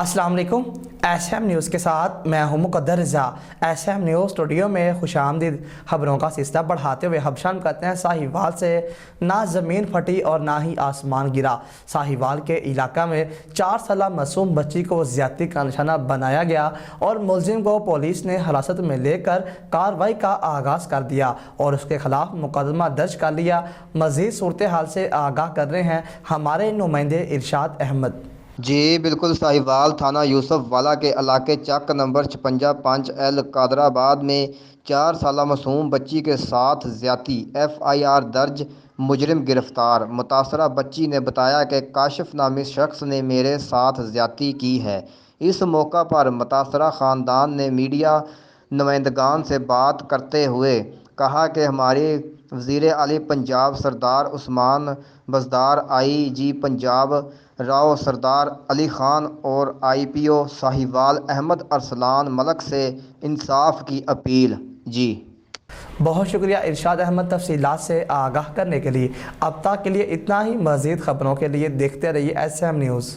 अस्सलाम वालेकुम। SM news के साथ मैं हूं मुक़द्दर रज़ा। एसएम न्यूज़ स्टूडियो में खुशामदीद। खबरों का सिलसिला बढ़ाते हुए हम शामिल करते हैं साहिवाल से। ना ज़मीन फटी और ना ही आसमान गिरा। साहिवाल के इलाका में 4 साला मासूम बच्ची को ज़्यादती का निशाना बनाया गया और मुलजिम को पुलिस ने हिरासत में लेकर कार्रवाई का आगाज़ कर दिया और उसके खिलाफ मुकदमा दर्ज कर लिया। मज़ीद सूरत हाल से आगाह कर रहे हैं हमारे नुमाइंदे इरशाद अहमद। जी बिल्कुल, साहिवाल थाना यूसुफ वाला के इलाके चक नंबर 56 कादराबाद में 4 साला मासूम बच्ची के साथ ज़्यादती FIR दर्ज, मुजरिम गिरफ्तार। मुतासरा बच्ची ने बताया कि काशिफ नामी शख्स ने मेरे साथ ज़्यादती की है। इस मौका पर मुतासरा ख़ानदान ने मीडिया नुमाइंदगान से बात करते हुए कहा कि हमारे वज़ीर आली पंजाब सरदार उस्मान बज़दार, IG पंजाब राव सरदार अली ख़ान और IPO साहिवाल अहमद अरसलान मलक से इंसाफ की अपील। जी बहुत शुक्रिया इरशाद अहमद तफसीलात से आगाह करने के लिए। अब तक के लिए इतना ही। मज़ीद खबरों के लिए देखते रहिए SM न्यूज़।